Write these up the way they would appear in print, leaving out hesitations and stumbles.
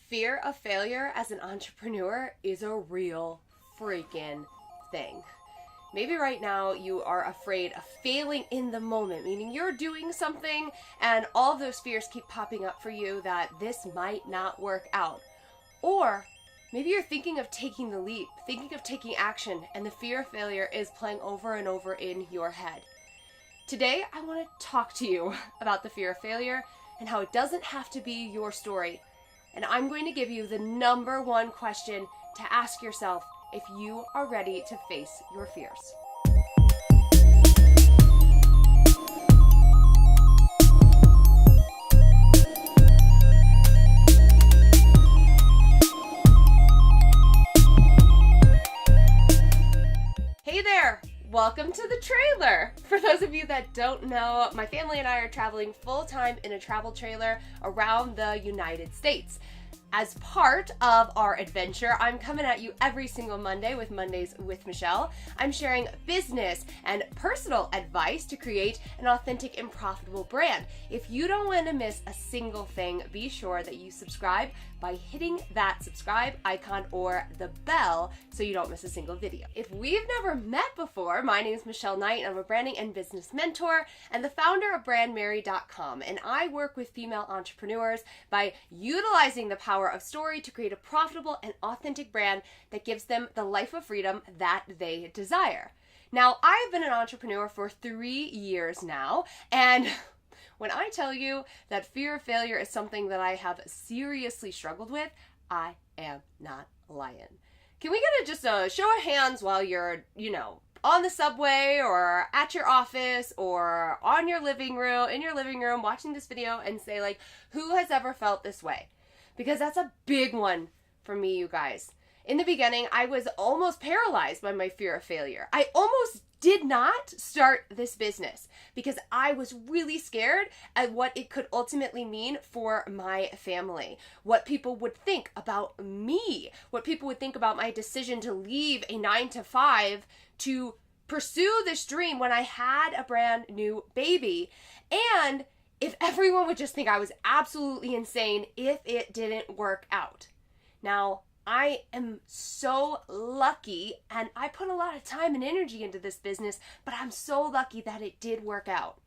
Fear of failure as an entrepreneur is a real freaking thing. Maybe right now you are afraid of failing in the moment, meaning you're doing something and all of those fears keep popping up for you that this might not work out. Or maybe you're thinking of taking the leap, thinking of taking action, and the fear of failure is playing over and over in your head. Today, I want to talk to you about the fear of failure and how it doesn't have to be your story. And I'm going to give you the number one question to ask yourself if you are ready to face your fears. Hey there! Welcome to the trailer! For those of you that don't know, my family and I are traveling full-time in a travel trailer around the United States. As part of our adventure, I'm coming at you every single Monday with Mondays with Michelle. I'm sharing business and personal advice to create an authentic and profitable brand. If you don't want to miss a single thing, be sure that you subscribe by hitting that subscribe icon or the bell so you don't miss a single video. If we've never met before, my name is Michelle Knight. I'm a branding and business mentor and the founder of Brandmerry.com, and I work with female entrepreneurs by utilizing the power of story to create a profitable and authentic brand that gives them the life of freedom that they desire. Now, I've been an entrepreneur for 3 years now, and when I tell you that fear of failure is something that I have seriously struggled with, I am not lying. Can we get just a show of hands while you're, on the subway or at your office or in your living room watching this video and say, who has ever felt this way? Because that's a big one for me, you guys. In the beginning, I was almost paralyzed by my fear of failure. I almost did not start this business because I was really scared at what it could ultimately mean for my family, what people would think about me, what people would think about my decision to leave a 9-to-5 to pursue this dream when I had a brand new baby, and if everyone would just think I was absolutely insane if it didn't work out. Now, I am so lucky, and I put a lot of time and energy into this business, but I'm so lucky that it did work out.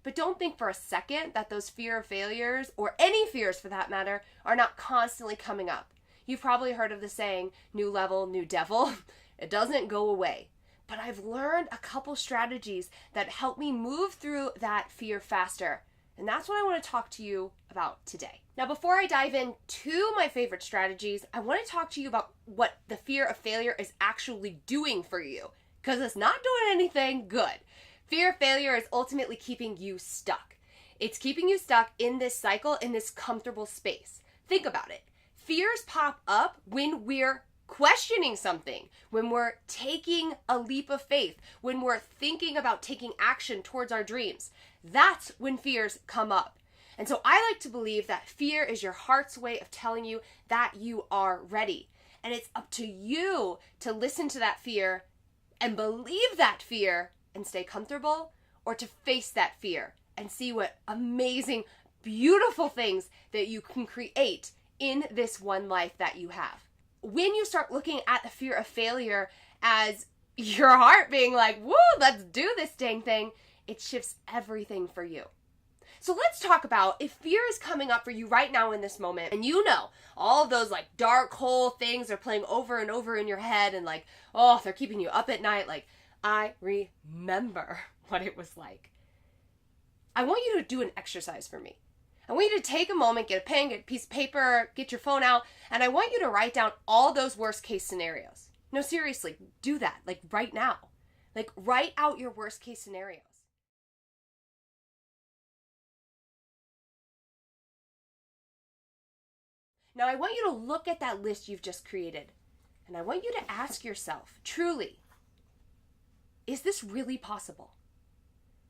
But don't think for a second that those fear of failures, or any fears for that matter, are not constantly coming up. You've probably heard of the saying, new level, new devil. It doesn't go away. But I've learned a couple strategies that help me move through that fear faster. And that's what I want to talk to you about today. Now, before I dive into my favorite strategies, I want to talk to you about what the fear of failure is actually doing for you, because it's not doing anything good. Fear of failure is ultimately keeping you stuck. It's keeping you stuck in this cycle, in this comfortable space. Think about it. Fears pop up when we're questioning something, when we're taking a leap of faith, when we're thinking about taking action towards our dreams. That's when fears come up. And so I like to believe that fear is your heart's way of telling you that you are ready. And it's up to you to listen to that fear and believe that fear and stay comfortable, or to face that fear and see what amazing, beautiful things that you can create in this one life that you have. When you start looking at the fear of failure as your heart being like, woo, let's do this dang thing, it shifts everything for you. So let's talk about if fear is coming up for you right now in this moment, and all of those dark hole things are playing over and over in your head and they're keeping you up at night. I remember what it was like. I want you to do an exercise for me. I want you to take a moment, get a pen, get a piece of paper, get your phone out, and I want you to write down all those worst case scenarios. No, seriously, do that, right now. Write out your worst case scenarios. Now, I want you to look at that list you've just created, and I want you to ask yourself, truly, is this really possible?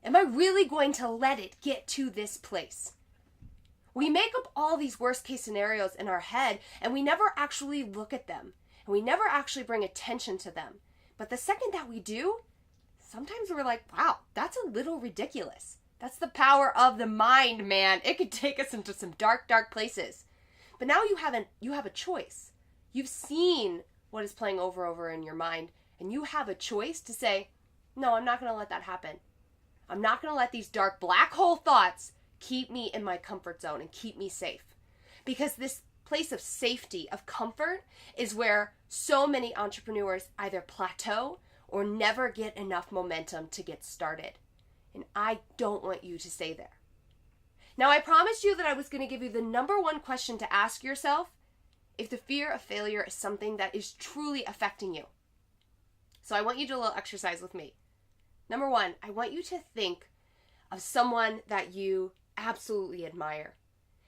Am I really going to let it get to this place? We make up all these worst case scenarios in our head, and we never actually look at them, and we never actually bring attention to them. But the second that we do, sometimes we're like, wow, that's a little ridiculous. That's the power of the mind, man. It could take us into some dark, dark places. But now you have a choice. You've seen what is playing over in your mind, and you have a choice to say, no, I'm not going to let that happen. I'm not going to let these dark black hole thoughts keep me in my comfort zone and keep me safe. Because this place of safety, of comfort, is where so many entrepreneurs either plateau or never get enough momentum to get started. And I don't want you to stay there. Now, I promised you that I was going to give you the number one question to ask yourself if the fear of failure is something that is truly affecting you. So I want you to do a little exercise with me. Number one, I want you to think of someone that you absolutely admire.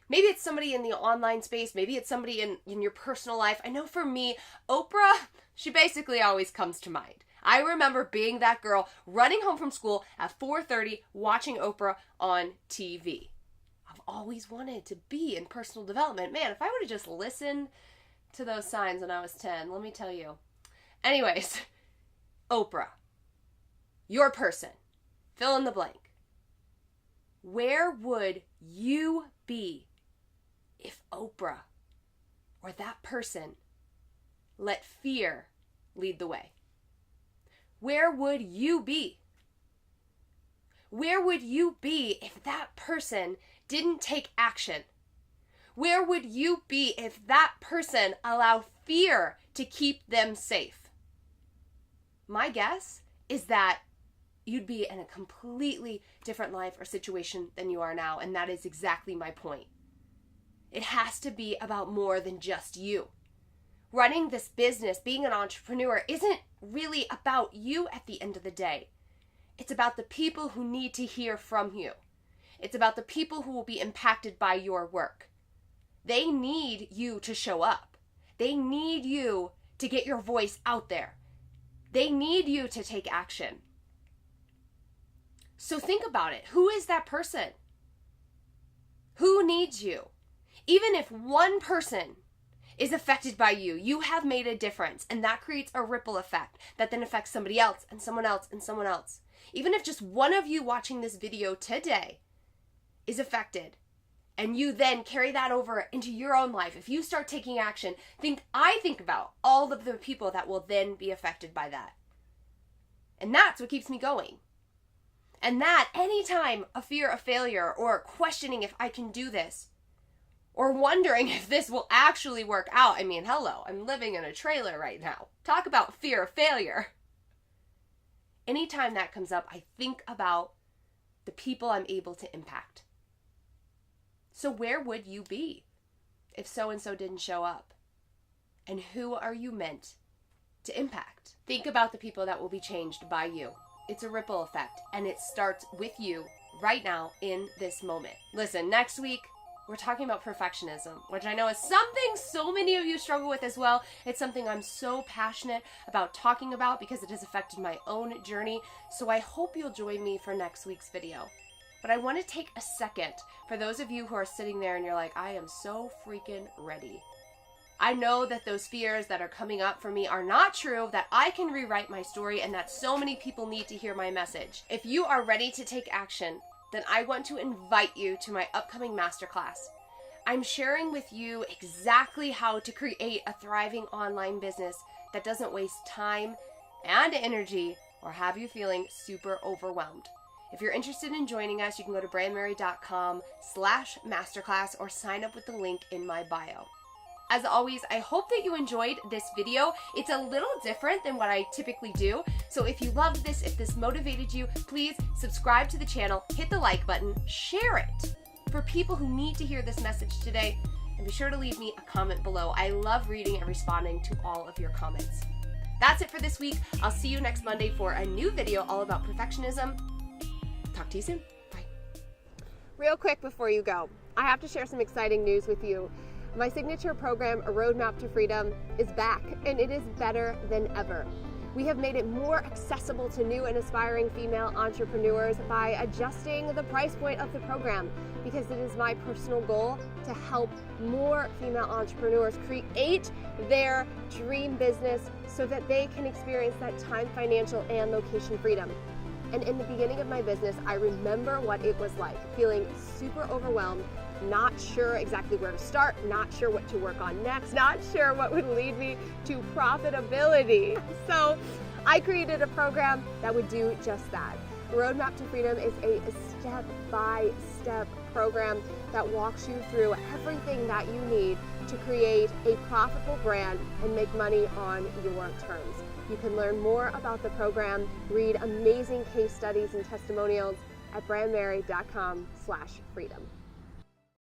Maybe it's somebody in the online space. Maybe it's somebody in your personal life. I know for me, Oprah, she basically always comes to mind. I remember being that girl running home from school at 4:30 watching Oprah on TV. I've always wanted to be in personal development. Man, if I would have just listened to those signs when I was 10, let me tell you. Anyways, Oprah, your person, fill in the blank. Where would you be if Oprah or that person let fear lead the way? Where would you be? Where would you be if that person didn't take action? Where would you be if that person allowed fear to keep them safe? My guess is that you'd be in a completely different life or situation than you are now, and that is exactly my point. It has to be about more than just you. Running this business, being an entrepreneur, isn't really about you at the end of the day. It's about the people who need to hear from you. It's about the people who will be impacted by your work. They need you to show up. They need you to get your voice out there. They need you to take action. So think about it. Who is that person? Who needs you? Even if one person is affected by you, you have made a difference, and that creates a ripple effect that then affects somebody else and someone else and someone else. Even if just one of you watching this video today is affected, and you then carry that over into your own life, if you start taking action, think about all of the people that will then be affected by that. And that's what keeps me going. And that anytime a fear of failure or questioning if I can do this, or wondering if this will actually work out. I mean, hello, I'm living in a trailer right now. Talk about fear of failure. Anytime that comes up, I think about the people I'm able to impact. So where would you be if so-and-so didn't show up? And who are you meant to impact? Think about the people that will be changed by you. It's a ripple effect, and it starts with you right now in this moment. Listen, next week, we're talking about perfectionism, which I know is something so many of you struggle with as well. It's something I'm so passionate about talking about because it has affected my own journey. So I hope you'll join me for next week's video. But I want to take a second for those of you who are sitting there and you're like, I am so freaking ready. I know that those fears that are coming up for me are not true, that I can rewrite my story, and that so many people need to hear my message. If you are ready to take action, then I want to invite you to my upcoming masterclass. I'm sharing with you exactly how to create a thriving online business that doesn't waste time and energy or have you feeling super overwhelmed. If you're interested in joining us, you can go to brandmerry.com/masterclass or sign up with the link in my bio. As always, I hope that you enjoyed this video. It's a little different than what I typically do. So if you loved this, if this motivated you, please subscribe to the channel, hit the like button, share it for people who need to hear this message today, and be sure to leave me a comment below. I love reading and responding to all of your comments. That's it for this week. I'll see you next Monday for a new video all about perfectionism. Talk to you soon. Bye. Real quick before you go, I have to share some exciting news with you. My signature program, A Roadmap to Freedom, is back, and it is better than ever. We have made it more accessible to new and aspiring female entrepreneurs by adjusting the price point of the program, because it is my personal goal to help more female entrepreneurs create their dream business so that they can experience that time, financial, and location freedom. And in the beginning of my business, I remember what it was like, feeling super overwhelmed, not sure exactly where to start, not sure what to work on next, not sure what would lead me to profitability. So I created a program that would do just that. Roadmap to Freedom is a step-by-step program that walks you through everything that you need to create a profitable brand and make money on your terms. You can learn more about the program, read amazing case studies and testimonials at brandmerry.com/freedom.